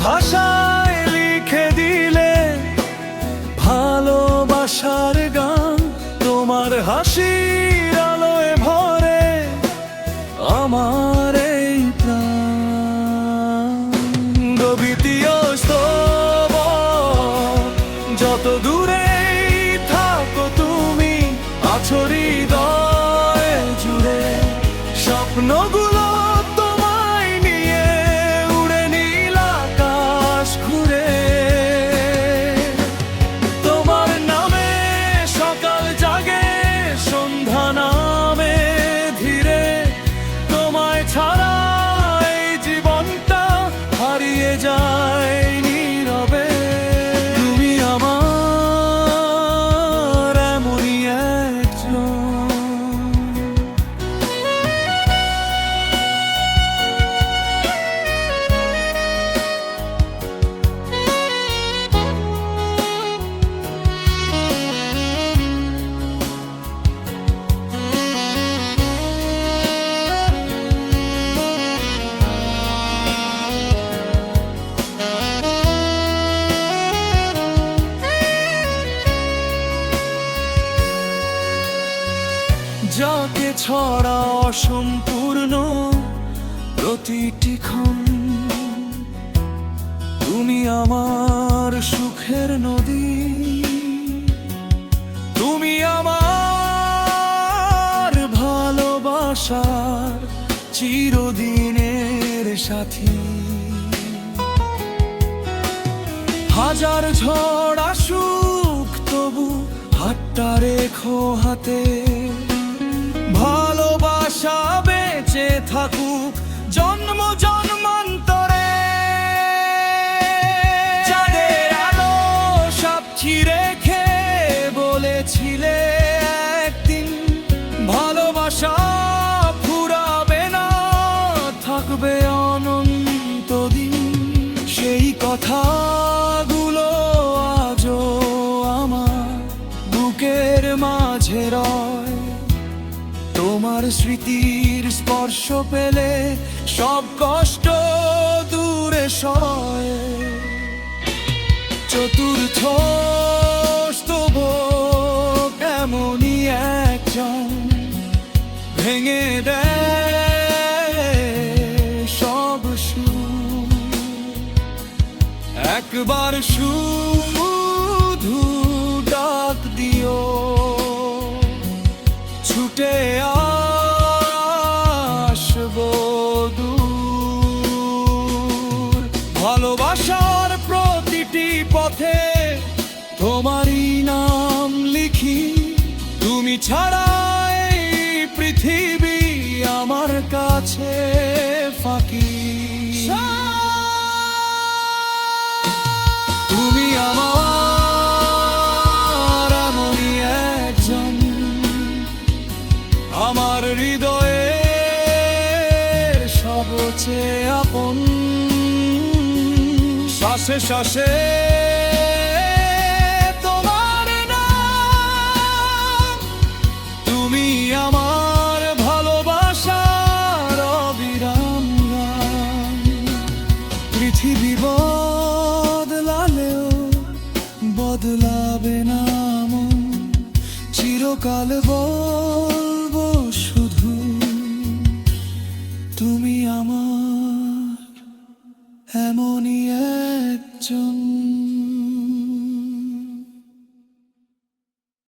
ভাষায় লিখে দিলে ভালোবাসার গান। তোমার হাসির আলোয় ভরে আমার এই প্রাণ। দ্বিতীয় স্তব, যত দূরেই থাকো তুমি আছো হৃদয় জুড়ে। স্বপ্নগুলো তোমায় নিয়ে উড়ে নীল আকাশ ঘুরে। তোমার নামে সকাল জাগে, সন্ধ্যা নামে ধীরে। তোমায় ছাড়া এই জীবনটা হারিয়ে যায় নীরবে। তুমি আমার এমনই একজন। যাকে ছড়া অসম্পূর্ণ প্রতিটি ক্ষণ। তুমি আমার সুখের নদী, তুমি আমার ভালোবাসার চিরদিনের সাথী। হাজার ঝড় আসুক তবু হাতটা রেখো হাতে। ভালোবাসা বেঁচে থাকুক জন্ম জন্মান্তরে। চাঁদের আলো সাক্ষী রেখে বলেছিলে একদিন, ভালোবাসা ফুরাবে না, থাকবে অনন্ত দিন। সেই কথাগুলো আজও আমার বুকের মাঝে রয়। তোমার স্মৃতির স্পর্শ পেলে সব কষ্ট দূরে সয়। চতুর্থ স্তব এমনই একজন, ভেঙে দেয় সব সুর। একবার শুধু ডাক দিও, ছুটে আসবো দূর। ভালোবাসার প্রতিটি পথে তোমারই নাম লিখি। তুমি ছাড়া এই পৃথিবী আমার কাছে ফাঁকি। তুমি আমার এমনই একজন, আমার হৃদয়ের সবচেয়ে আপন। শ্বাসে শ্বাসে তোমার নাম, তুমি আমার ভালোবাসার অবিরাম গান। পৃথিবী বদলালেও বদলাবে না মন, চিরকাল